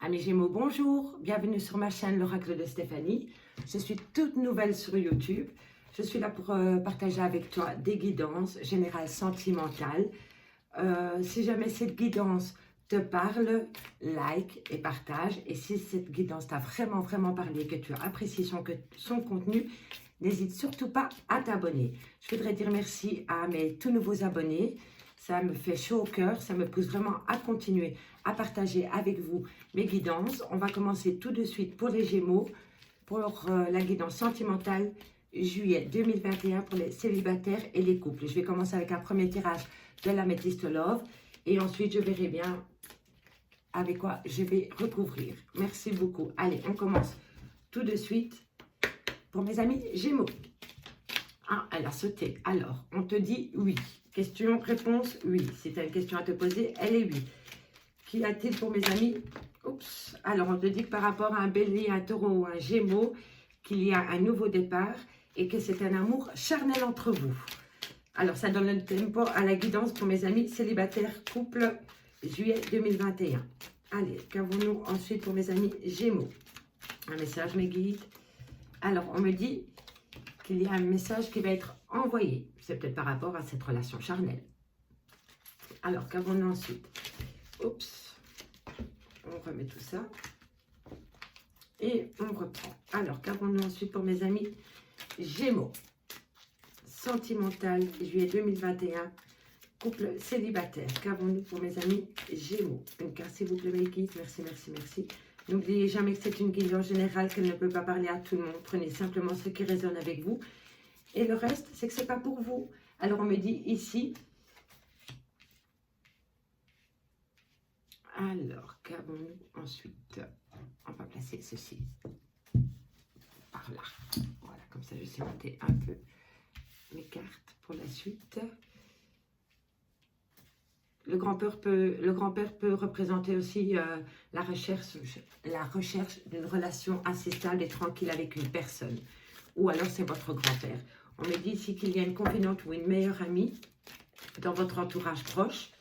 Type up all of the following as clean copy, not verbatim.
Amis Gémeaux, bonjour, bienvenue sur ma chaîne l'Oracle de Stéphanie. Je suis toute nouvelle sur YouTube. Je suis là pour partager avec toi des guidances générales sentimentales. Si jamais cette guidance te parle, like et partage. Et si cette guidance t'a vraiment parlé, que tu apprécies son contenu, n'hésite surtout pas à t'abonner. Je voudrais dire merci à mes tout nouveaux abonnés. Ça me fait chaud au cœur, ça me pousse vraiment à continuer à partager avec vous mes guidances. On va commencer tout de suite pour les Gémeaux, pour la guidance sentimentale juillet 2021 pour les célibataires et les couples. Je vais commencer avec un premier tirage de l'Améthyste Love et ensuite je verrai bien avec quoi je vais recouvrir. Merci beaucoup. Allez, on commence tout de suite pour mes amis Gémeaux. Ah, elle a sauté. Alors, on te dit oui. Question, réponse, oui. Si tu as une question à te poser, elle est oui. Qu'y a-t-il pour mes amis? Oups. Alors, on te dit que par rapport à un bélier, un taureau ou un gémeau, qu'il y a un nouveau départ et que c'est un amour charnel entre vous. Alors, ça donne le tempo à la guidance pour mes amis célibataires, couple, juillet 2021. Allez, qu'avons-nous ensuite pour mes amis Gémeaux? Un message, mes guides. Alors, on me dit qu'il y a un message qui va être envoyé. C'est peut-être par rapport à cette relation charnelle. Alors, qu'avons-nous ensuite? Oups. On remet tout ça. Et on reprend. Alors, qu'avons-nous ensuite pour mes amis Gémeaux? Sentimental, juillet 2021. Couple célibataire. Qu'avons-nous pour mes amis Gémeaux? Une carte, s'il vous plaît, mes guides. Merci. N'oubliez jamais que c'est une guidance générale, qu'elle ne peut pas parler à tout le monde. Prenez simplement ce qui résonne avec vous. Et le reste, c'est que ce n'est pas pour vous. Alors, on me dit ici. Alors, qu'avons-nous ensuite? On va placer ceci par là. Voilà, comme ça, je sais monter un peu mes cartes pour la suite. Le grand-père peut représenter aussi la recherche d'une relation assez stable et tranquille avec une personne. Ou alors c'est votre grand-père. On me dit ici qu'il y a une confidente ou une meilleure amie dans votre entourage proche.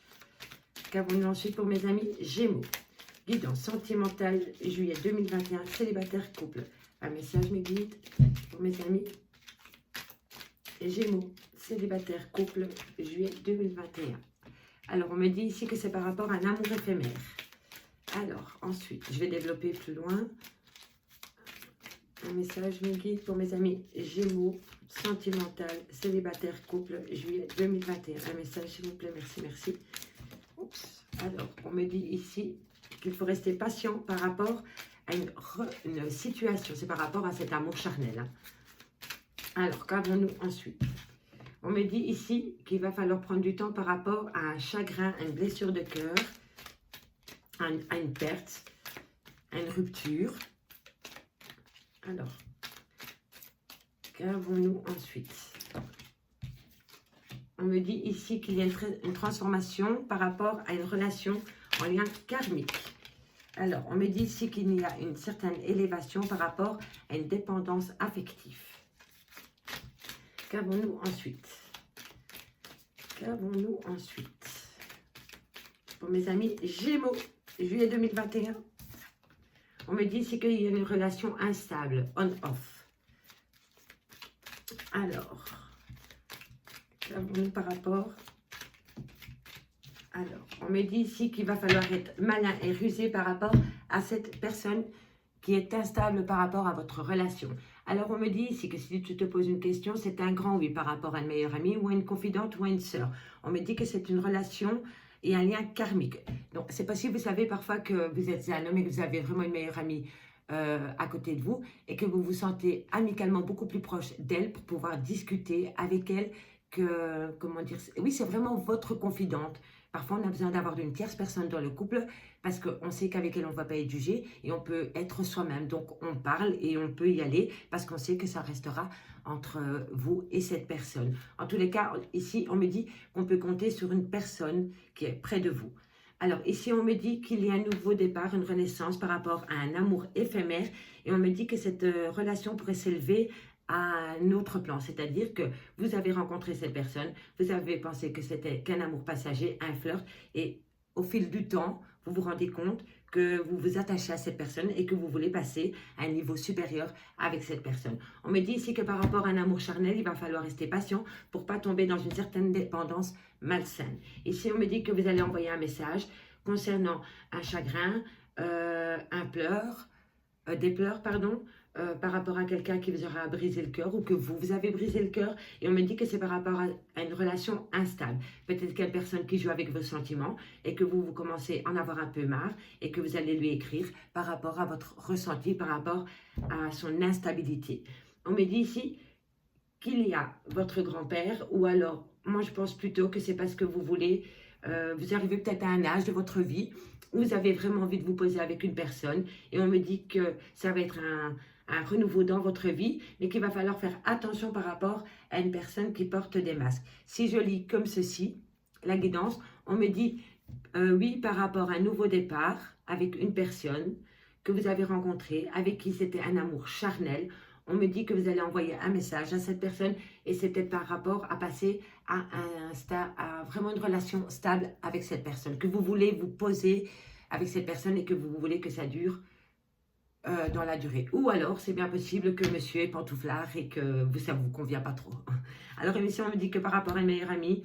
Qu'avons-nous ensuite pour mes amis Gémeaux? Guidance sentimentale, juillet 2021, célibataire couple. Un message, mes guides, pour mes amis Gémeaux, célibataire couple, juillet 2021. Alors, on me dit ici que c'est par rapport à un amour éphémère. Alors, ensuite, je vais développer plus loin. Un message, mes guides, pour mes amis Gémeaux, sentimental, célibataire, couple, juillet 2021. Un message, s'il vous plaît, merci. Oups. Alors, on me dit ici qu'il faut rester patient par rapport à une situation. C'est par rapport à cet amour charnel. Hein. Alors, qu'avons-nous ensuite? On me dit ici qu'il va falloir prendre du temps par rapport à un chagrin, à une blessure de cœur, à une perte, à une rupture. Alors, qu'avons-nous ensuite? On me dit ici qu'il y a une transformation par rapport à une relation en lien karmique. Alors, on me dit ici qu'il y a une certaine élévation par rapport à une dépendance affective. Qu'avons-nous ensuite? Qu'avons-nous ensuite? Pour mes amis Gémeaux, juillet 2021. On me dit ici qu'il y a une relation instable, on-off. Alors, qu'avons-nous par rapport? Alors, on me dit ici qu'il va falloir être malin et rusé par rapport à cette personne qui est instable par rapport à votre relation. Alors, on me dit ici que si tu te poses une question, c'est un grand oui par rapport à une meilleure amie ou à une confidente ou à une sœur. On me dit que c'est une relation et un lien karmique. Donc, c'est possible, vous savez, parfois que vous êtes un homme et que vous avez vraiment une meilleure amie à côté de vous et que vous vous sentez amicalement beaucoup plus proche d'elle pour pouvoir discuter avec elle que, comment dire, oui, c'est vraiment votre confidente. Parfois, on a besoin d'avoir une tierce personne dans le couple parce qu'on sait qu'avec elle, on ne va pas être jugé et on peut être soi-même. Donc, on parle et on peut y aller parce qu'on sait que ça restera entre vous et cette personne. En tous les cas, ici, on me dit qu'on peut compter sur une personne qui est près de vous. Alors, ici, on me dit qu'il y a un nouveau départ, une renaissance par rapport à un amour éphémère et on me dit que cette relation pourrait s'élever à un autre plan, c'est-à-dire que vous avez rencontré cette personne, vous avez pensé que c'était qu'un amour passager, un flirt, et au fil du temps, vous vous rendez compte que vous vous attachez à cette personne et que vous voulez passer à un niveau supérieur avec cette personne. On me dit ici que par rapport à un amour charnel, il va falloir rester patient pour pas tomber dans une certaine dépendance malsaine. Ici, on me dit que vous allez envoyer un message concernant un chagrin, un pleur, des pleurs, pardon, par rapport à quelqu'un qui vous aura brisé le cœur ou que vous avez brisé le cœur. Et on me dit que c'est par rapport à une relation instable. Peut-être qu'il y a une personne qui joue avec vos sentiments et que vous commencez à en avoir un peu marre et que vous allez lui écrire par rapport à votre ressenti, par rapport à son instabilité. On me dit ici qu'il y a votre grand-père ou alors, moi je pense plutôt que c'est parce que vous voulez, vous arrivez peut-être à un âge de votre vie où vous avez vraiment envie de vous poser avec une personne et on me dit que ça va être un renouveau dans votre vie, mais qu'il va falloir faire attention par rapport à une personne qui porte des masques. Si je lis comme ceci, la guidance, on me dit oui par rapport à un nouveau départ avec une personne que vous avez rencontrée, avec qui c'était un amour charnel. On me dit que vous allez envoyer un message à cette personne et c'est peut-être par rapport à passer à vraiment une relation stable avec cette personne, que vous voulez vous poser avec cette personne et que vous voulez que ça dure dans la durée. Ou alors, c'est bien possible que monsieur est pantouflard et que ça ne vous convient pas trop. Alors, ici, on me dit que par rapport à une meilleure amie,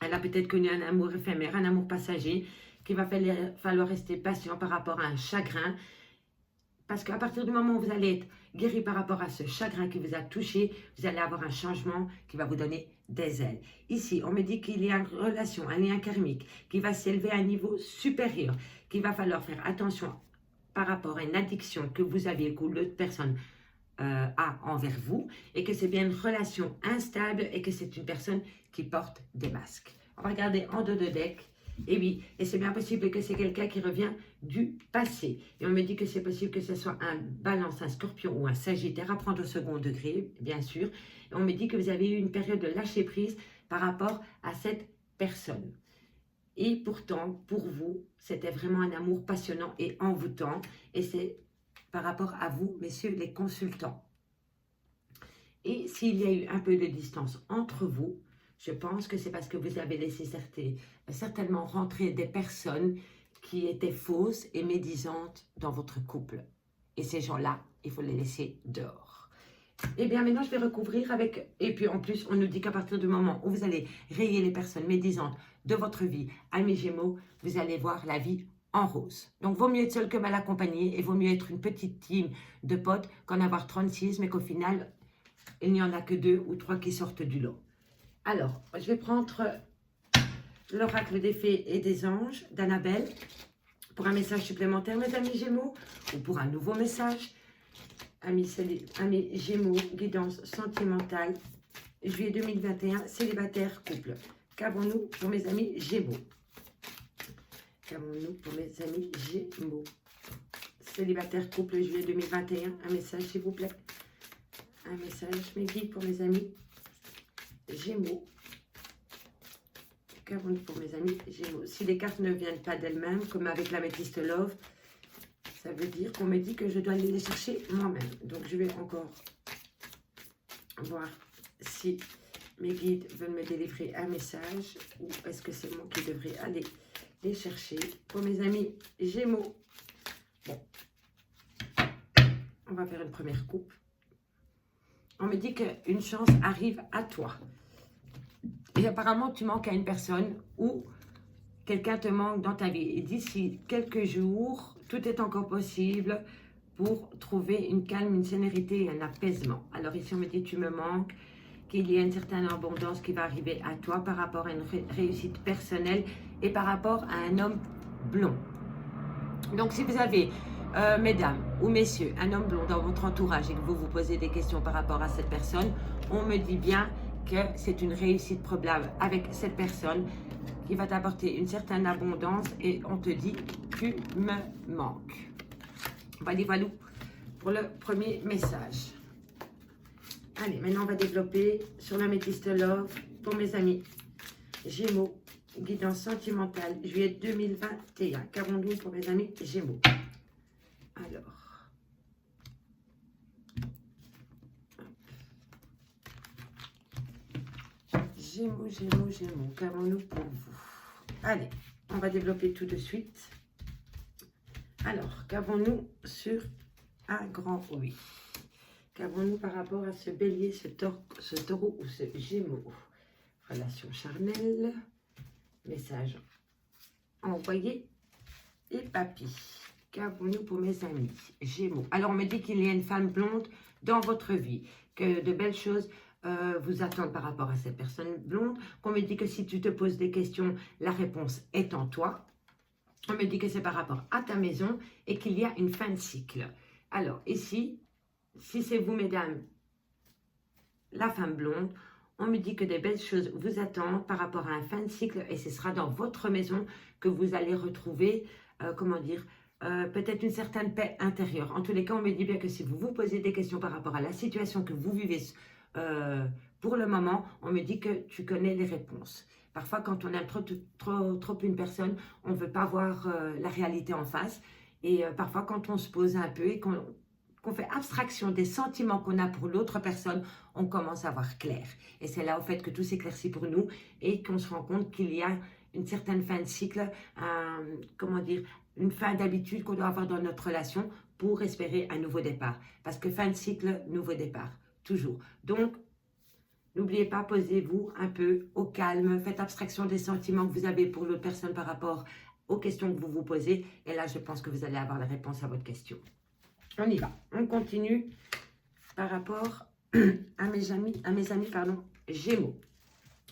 elle a peut-être connu un amour éphémère, un amour passager, qu'il va falloir rester patient par rapport à un chagrin. Parce qu'à partir du moment où vous allez être guéri par rapport à ce chagrin qui vous a touché, vous allez avoir un changement qui va vous donner des ailes. Ici, on me dit qu'il y a une relation, un lien karmique qui va s'élever à un niveau supérieur, qu'il va falloir faire attention par rapport à une addiction que vous avez, que l'autre personne a envers vous, et que c'est bien une relation instable et que c'est une personne qui porte des masques. On va regarder en dos de deck. Et oui, et c'est bien possible que c'est quelqu'un qui revient du passé. Et on me dit que c'est possible que ce soit un balance, un scorpion ou un sagittaire à prendre au second degré, bien sûr. Et on me dit que vous avez eu une période de lâcher prise par rapport à cette personne. Et pourtant, pour vous, c'était vraiment un amour passionnant et envoûtant. Et c'est par rapport à vous, messieurs les consultants. Et s'il y a eu un peu de distance entre vous, je pense que c'est parce que vous avez laissé certainement rentrer des personnes qui étaient fausses et médisantes dans votre couple. Et ces gens-là, il faut les laisser dehors. Eh bien, maintenant, je vais recouvrir avec... Et puis, en plus, on nous dit qu'à partir du moment où vous allez rayer les personnes médisantes de votre vie, amis Gémeaux, vous allez voir la vie en rose. Donc, vaut mieux être seul que mal accompagné et vaut mieux être une petite team de potes qu'en avoir 36, mais qu'au final, il n'y en a que 2 ou 3 qui sortent du lot. Alors, je vais prendre l'oracle des fées et des anges d'Annabelle pour un message supplémentaire, mes amis Gémeaux, ou pour un nouveau message. Amis Gémeaux, guidance sentimentale, juillet 2021, célibataire, couple. Qu'avons-nous pour mes amis Gémeaux? Qu'avons-nous pour mes amis Gémeaux? Célibataire, couple, juillet 2021, un message s'il vous plaît. Un message, mes guides pour mes amis Gémeaux. Qu'avons-nous pour mes amis Gémeaux? Si les cartes ne viennent pas d'elles-mêmes, comme avec l'améthyste Love, ça veut dire qu'on me dit que je dois aller les chercher moi-même. Donc, je vais encore voir si mes guides veulent me délivrer un message ou est-ce que c'est moi qui devrais aller les chercher pour mes amis Gémeaux. Bon, on va faire une première coupe. On me dit qu'une chance arrive à toi. Et apparemment, tu manques à une personne ou quelqu'un te manque dans ta vie. Et d'ici quelques jours, tout est encore possible pour trouver une calme, une sérénité et un apaisement. Alors ici, on me dit tu me manques, qu'il y a une certaine abondance qui va arriver à toi par rapport à une réussite personnelle et par rapport à un homme blond. Donc, si vous avez, mesdames ou messieurs, un homme blond dans votre entourage et que vous vous posez des questions par rapport à cette personne, on me dit bien que c'est une réussite probable avec cette personne qui va t'apporter une certaine abondance et on te dit tu me manques. Voilà, voilà pour le premier message. Allez, maintenant on va développer sur l'améthyste Love pour mes amis Gémeaux, guidance sentimentale, juillet 2021. Qu'avons-nous pour mes amis Gémeaux? Alors, Gémeaux, Gémeaux, Gémeaux, qu'avons-nous pour vous? Allez, on va développer tout de suite. Alors, qu'avons-nous sur un grand oui? Qu'avons-nous par rapport à ce bélier, ce taureau ou ce gémeaux? Relation charnelle, message envoyé et papy. Qu'avons-nous pour mes amis Gémeaux? Alors, on me dit qu'il y a une femme blonde dans votre vie, que de belles choses vous attendent par rapport à cette personne blonde, qu'on me dit que si tu te poses des questions, la réponse est en toi. On me dit que c'est par rapport à ta maison et qu'il y a une fin de cycle. Alors, ici, si c'est vous, mesdames, la femme blonde, on me dit que des belles choses vous attendent par rapport à un fin de cycle et ce sera dans votre maison que vous allez retrouver, comment dire, peut-être une certaine paix intérieure. En tous les cas, on me dit bien que si vous vous posez des questions par rapport à la situation que vous vivez pour le moment, on me dit que tu connais les réponses. Parfois, quand on aime trop une personne, on ne veut pas voir la réalité en face. Et parfois, quand on se pose un peu et qu'on fait abstraction des sentiments qu'on a pour l'autre personne, on commence à voir clair. Et c'est là au fait que tout s'éclaircit pour nous et qu'on se rend compte qu'il y a une certaine fin de cycle, comment dire, une fin d'habitude qu'on doit avoir dans notre relation pour espérer un nouveau départ. Parce que fin de cycle, nouveau départ, toujours. Donc, n'oubliez pas, posez-vous un peu au calme, faites abstraction des sentiments que vous avez pour l'autre personne par rapport aux questions que vous vous posez. Et là, je pense que vous allez avoir la réponse à votre question. On y va. On continue par rapport à mes amis, Gémeaux.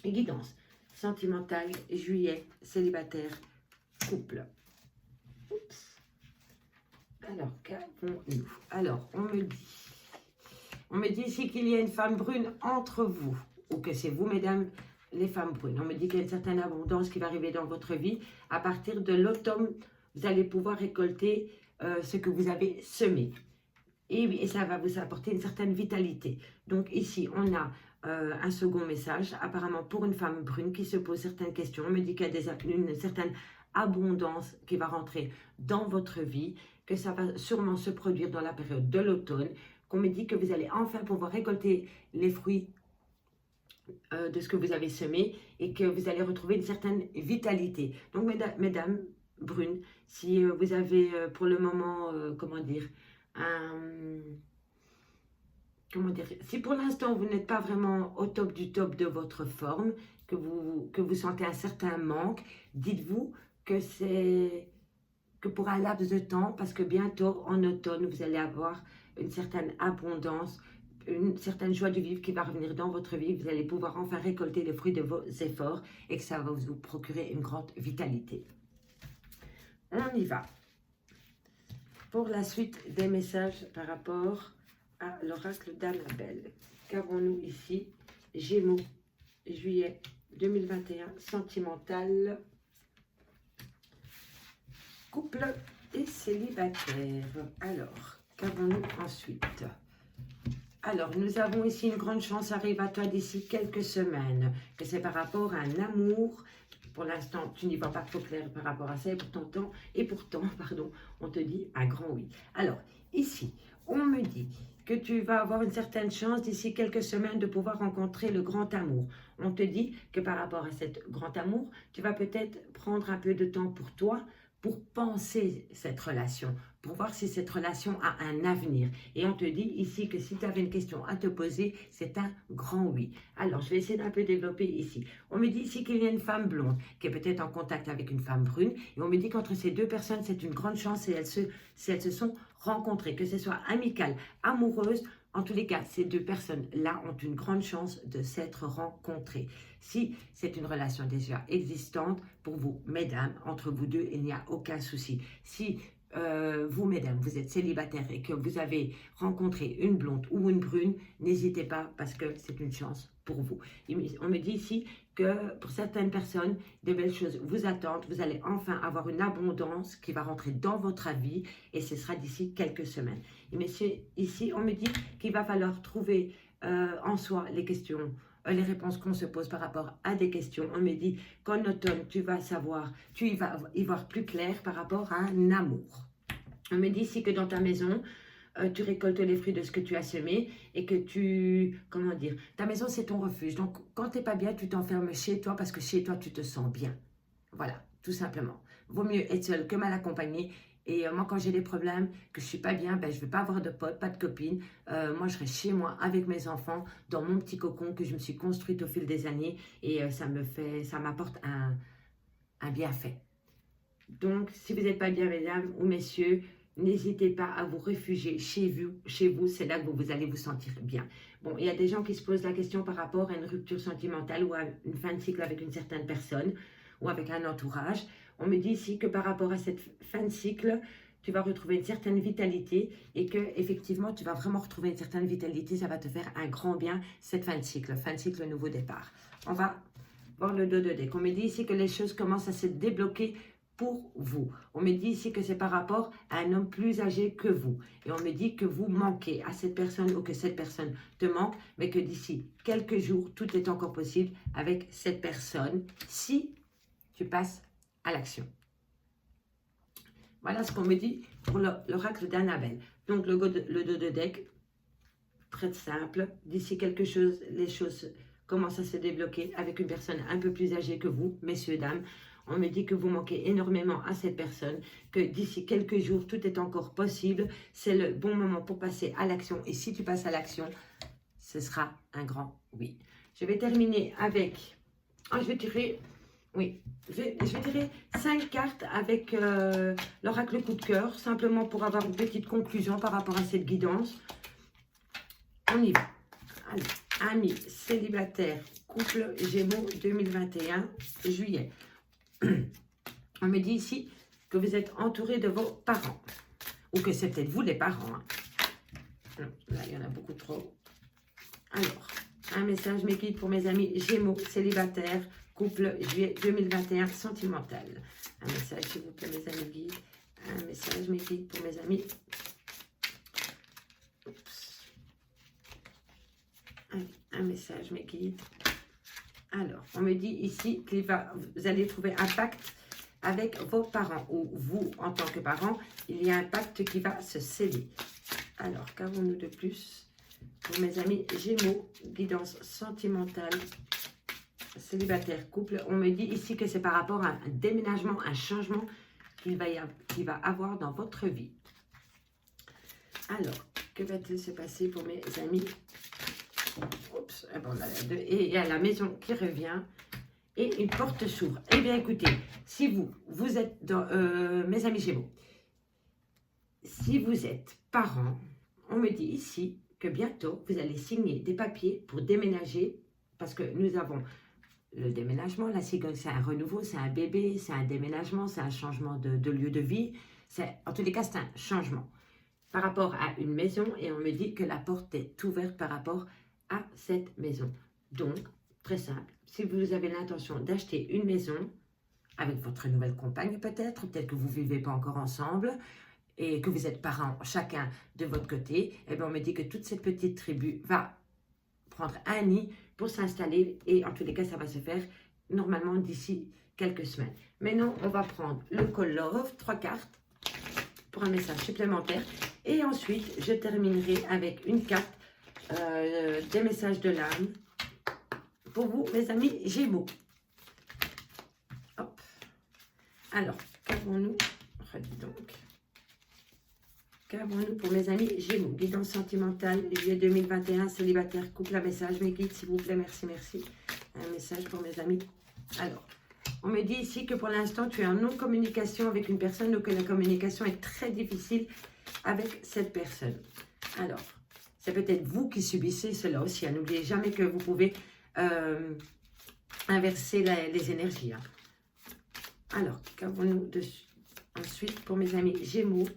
Et guidance sentimentale, juillet, célibataire, couple. Oups. Alors, qu'avons-nous? Alors, on me dit ici qu'il y a une femme brune entre vous, ou que c'est vous, mesdames, les femmes brunes. On me dit qu'il y a une certaine abondance qui va arriver dans votre vie. À partir de l'automne, vous allez pouvoir récolter ce que vous avez semé. Et ça va vous apporter une certaine vitalité. Donc ici, on a un second message, apparemment pour une femme brune qui se pose certaines questions. On me dit qu'il y a une certaine abondance qui va rentrer dans votre vie, que ça va sûrement se produire dans la période de l'automne, qu'on me dit que vous allez enfin pouvoir récolter les fruits de ce que vous avez semé et que vous allez retrouver une certaine vitalité. Donc, mesdames brunes, si vous avez pour le moment, comment dire, si pour l'instant vous n'êtes pas vraiment au top du top de votre forme, que vous sentez un certain manque, dites-vous que c'est que pour un laps de temps, parce que bientôt en automne, vous allez avoir une certaine abondance, une certaine joie de vivre qui va revenir dans votre vie. Vous allez pouvoir enfin récolter les fruits de vos efforts et que ça va vous procurer une grande vitalité. On y va. Pour la suite des messages par rapport à l'oracle d'Annabelle. Qu'avons-nous ici? Gémeaux, juillet 2021, sentimental, couple et célibataire. Alors, qu'avons-nous ensuite? Alors, nous avons ici une grande chance arrive à toi d'ici quelques semaines, que c'est par rapport à un amour. Pour l'instant, tu n'y vois pas trop clair par rapport à ça, et pourtant, on te dit un grand oui. Alors, ici, on me dit que tu vas avoir une certaine chance d'ici quelques semaines de pouvoir rencontrer le grand amour. On te dit que par rapport à cet grand amour, tu vas peut-être prendre un peu de temps pour toi, pour penser cette relation, pour voir si cette relation a un avenir. Et on te dit ici que si tu avais une question à te poser, c'est un grand oui. Alors, je vais essayer d'un peu développer ici. On me dit ici qu'il y a une femme blonde qui est peut-être en contact avec une femme brune. Et on me dit qu'entre ces deux personnes, c'est une grande chance si elles se sont rencontrées, que ce soit amical, amoureuse. En tous les cas, ces deux personnes-là ont une grande chance de s'être rencontrées. Si c'est une relation déjà existante, pour vous, mesdames, entre vous deux, il n'y a aucun souci. Si vous, mesdames, vous êtes célibataire et que vous avez rencontré une blonde ou une brune, n'hésitez pas parce que c'est une chance pour vous. On me dit ici que pour certaines personnes, de belles choses vous attendent. Vous allez enfin avoir une abondance qui va rentrer dans votre vie et ce sera d'ici quelques semaines. Et messieurs, ici, on me dit qu'il va falloir trouver en soi les réponses qu'on se pose par rapport à des questions. On me dit qu'en automne, tu vas y voir plus clair par rapport à un amour. On me dit ici que dans ta maison, tu récoltes les fruits de ce que tu as semé et que ta maison c'est ton refuge. Donc quand tu n'es pas bien, tu t'enfermes chez toi parce que chez toi tu te sens bien. Voilà, tout simplement. Vaut mieux être seul que mal accompagné Et moi, quand j'ai des problèmes, que je suis pas bien, ben, je ne veux pas avoir de potes, pas de copines. Moi, je reste chez moi avec mes enfants, dans mon petit cocon que je me suis construite au fil des années. Et ça m'apporte un bienfait. Donc, si vous n'êtes pas bien, mesdames ou messieurs, n'hésitez pas à vous réfugier chez vous, c'est là que vous allez vous sentir bien. Bon, il y a des gens qui se posent la question par rapport à une rupture sentimentale ou à une fin de cycle avec une certaine personne ou avec un entourage. On me dit ici que par rapport à cette fin de cycle, tu vas retrouver une certaine vitalité et que effectivement tu vas vraiment retrouver une certaine vitalité. Ça va te faire un grand bien, cette fin de cycle, nouveau départ. On va voir le dos de deck. On me dit ici que les choses commencent à se débloquer pour vous. On me dit ici que c'est par rapport à un homme plus âgé que vous. Et on me dit que vous manquez à cette personne ou que cette personne te manque, mais que d'ici quelques jours, tout est encore possible avec cette personne si tu passes à l'action. Voilà ce qu'on me dit pour l'oracle d'Annabelle. Donc le dos de deck, très simple. D'ici quelque chose, les choses commencent à se débloquer avec une personne un peu plus âgée que vous, messieurs, dames. On me dit que vous manquez énormément à cette personne, que d'ici quelques jours, tout est encore possible. C'est le bon moment pour passer à l'action. Et si tu passes à l'action, ce sera un grand oui. Je vais terminer avec... je vais tirer... Oui, je vais tirer 5 cartes avec l'oracle coup de cœur, simplement pour avoir une petite conclusion par rapport à cette guidance. On y va. Allez, amis, célibataires, couple Gémeaux 2021, juillet. On me dit ici que vous êtes entouré de vos parents. Ou que c'est peut-être vous les parents. Hein. Non, là, il y en a beaucoup trop. Alors, un message mes guides pour mes amis Gémeaux, célibataires, couple juillet 2021, sentimental. Un message s'il vous plaît mes amis guides. Un message mes guides pour mes amis. Oups. Allez, un message mes guides. Alors, on me dit ici que vous allez trouver un pacte avec vos parents, ou vous, en tant que parent, il y a un pacte qui va se sceller. Alors, qu'avons-nous de plus pour mes amis Gémeaux, guidance sentimentale, célibataire, couple? On me dit ici que c'est par rapport à un déménagement, un changement qu'il va avoir dans votre vie. Alors, que va-t-il se passer pour mes amis? Oups, bon, et il y a la maison qui revient et une porte s'ouvre. Eh bien, écoutez, si vous êtes dans, mes amis Gémeaux, si vous êtes parents, on me dit ici que bientôt, vous allez signer des papiers pour déménager, parce que nous avons le déménagement, la cigogne, c'est un renouveau, c'est un bébé, c'est un déménagement, c'est un changement de lieu de vie. En tous les cas, c'est un changement par rapport à une maison, et on me dit que la porte est ouverte par rapport à cette maison. Donc, très simple, si vous avez l'intention d'acheter une maison avec votre nouvelle compagne peut-être que vous ne vivez pas encore ensemble et que vous êtes parents chacun de votre côté, eh bien on me dit que toute cette petite tribu va prendre un nid pour s'installer, et en tous les cas ça va se faire normalement d'ici quelques semaines. Maintenant on va prendre le Call Love, 3 cartes pour un message supplémentaire, et ensuite je terminerai avec une carte des messages de l'âme pour vous, mes amis Gémeaux. Hop. Alors, qu'avons-nous? Redis donc. Qu'avons-nous pour mes amis Gémeaux? Guidance sentimentale, juillet 2021, célibataire, couple, un message, mes guides, s'il vous plaît, merci, merci. Un message pour mes amis. Alors, on me dit ici que pour l'instant, tu es en non-communication avec une personne, ou que la communication est très difficile avec cette personne. Alors, c'est peut-être vous qui subissez cela aussi. Hein. N'oubliez jamais que vous pouvez inverser les énergies. Hein. Alors, qu'avons-nous ensuite pour mes amis Gémeaux?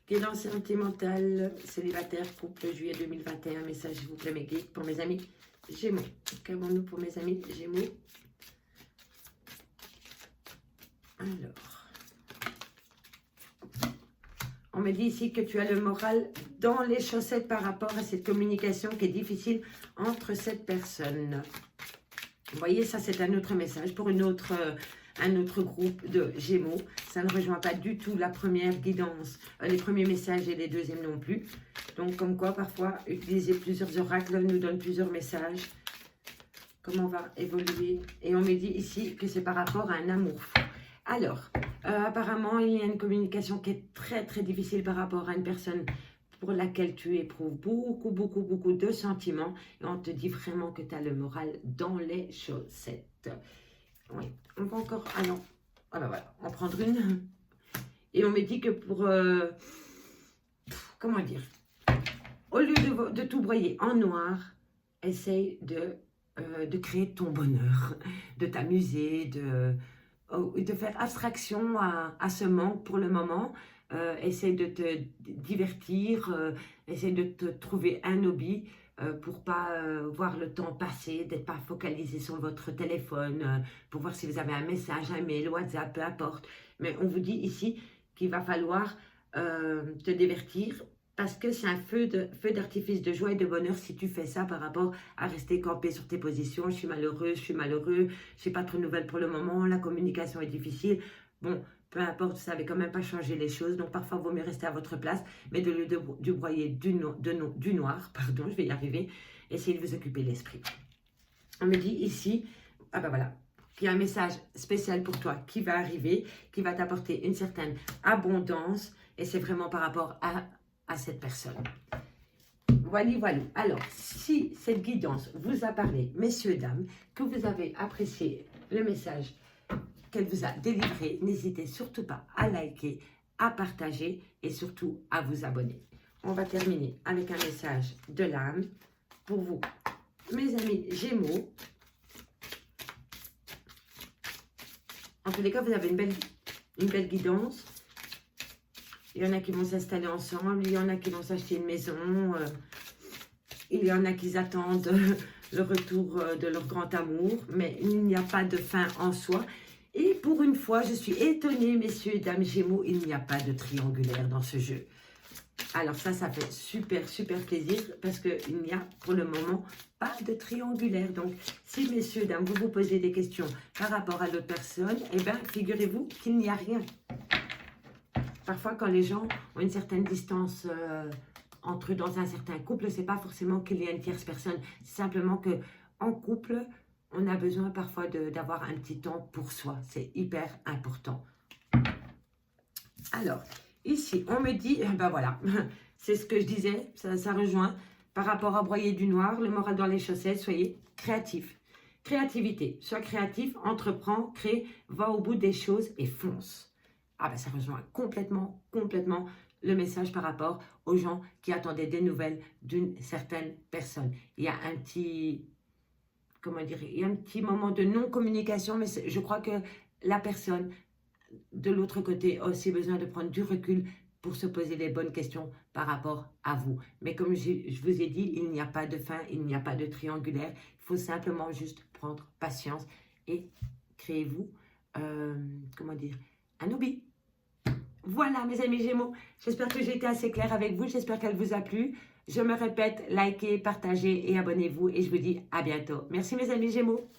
Guidance sentimentale, célibataire, couple, juillet 2021. Message, s'il vous plaît, mes guides, pour mes amis Gémeaux. Qu'avons-nous pour mes amis Gémeaux? Alors, on me dit ici que tu as le moral dans les chaussettes par rapport à cette communication qui est difficile entre cette personne. Vous voyez, ça c'est un autre message pour un autre groupe de Gémeaux. Ça ne rejoint pas du tout la première guidance, les premiers messages et les deuxièmes non plus. Donc comme quoi parfois utiliser plusieurs oracles nous donne plusieurs messages. Comment on va évoluer? Et on me dit ici que c'est par rapport à un amour fou. Alors, apparemment, il y a une communication qui est très, très difficile par rapport à une personne pour laquelle tu éprouves beaucoup, beaucoup, beaucoup de sentiments. Et on te dit vraiment que tu as le moral dans les chaussettes. Oui, on va encore... Ah non, ah ben voilà, on va prendre une. Et on me dit que pour... comment dire? Au lieu de tout broyer en noir, essaye de créer ton bonheur, de t'amuser, de faire abstraction à ce manque pour le moment. Essaye de te divertir, essaye de te trouver un hobby pour pas voir le temps passer, d'être pas focalisé sur votre téléphone, pour voir si vous avez un message, un mail, WhatsApp, peu importe. Mais on vous dit ici qu'il va falloir te divertir parce que c'est un feu d'artifice de joie et de bonheur si tu fais ça par rapport à rester campé sur tes positions. Je suis malheureux, je n'ai pas trop de nouvelles pour le moment, la communication est difficile. Bon, peu importe, ça n'avait quand même pas changé les choses. Donc parfois, il vaut mieux rester à votre place, mais de broyer du noir, pardon, je vais y arriver, essayez de vous occuper l'esprit. On me dit ici, ah ben voilà, qu'il y a un message spécial pour toi qui va arriver, qui va t'apporter une certaine abondance, et c'est vraiment par rapport à cette personne. Voilà, voilà. Alors, si cette guidance vous a parlé, messieurs, dames, que vous avez apprécié le message qu'elle vous a délivré, n'hésitez surtout pas à liker, à partager et surtout à vous abonner. On va terminer avec un message de l'âme pour vous, mes amis Gémeaux. En tous les cas, vous avez une belle guidance. Il y en a qui vont s'installer ensemble, il y en a qui vont s'acheter une maison, il y en a qui attendent le retour de leur grand amour, mais il n'y a pas de fin en soi. Et pour une fois, je suis étonnée, messieurs et dames Gémeaux, il n'y a pas de triangulaire dans ce jeu. Alors ça fait super, super plaisir parce qu'il n'y a pour le moment pas de triangulaire. Donc, si messieurs, dames, vous vous posez des questions par rapport à l'autre personne, eh bien, figurez-vous qu'il n'y a rien. Parfois, quand les gens ont une certaine distance entre eux dans un certain couple, c'est pas forcément qu'il y a une tierce personne. C'est simplement que en couple, on a besoin parfois d'avoir un petit temps pour soi. C'est hyper important. Alors, ici, on me dit, ben voilà, c'est ce que je disais, ça rejoint. Par rapport à broyer du noir, le moral dans les chaussettes, soyez créatifs. Créativité, sois créatif, entreprends, crée, va au bout des choses et fonce. Ah ben ça rejoint complètement le message par rapport aux gens qui attendaient des nouvelles d'une certaine personne. Il y a un petit, comment dire, il y a un petit moment de non-communication, mais je crois que la personne de l'autre côté a aussi besoin de prendre du recul pour se poser les bonnes questions par rapport à vous. Mais comme je vous ai dit, il n'y a pas de fin, il n'y a pas de triangulaire. Il faut simplement juste prendre patience et créez-vous, comment dire, un hobby. Voilà mes amis Gémeaux, j'espère que j'ai été assez claire avec vous, j'espère qu'elle vous a plu. Je me répète, likez, partagez et abonnez-vous et je vous dis à bientôt. Merci mes amis Gémeaux.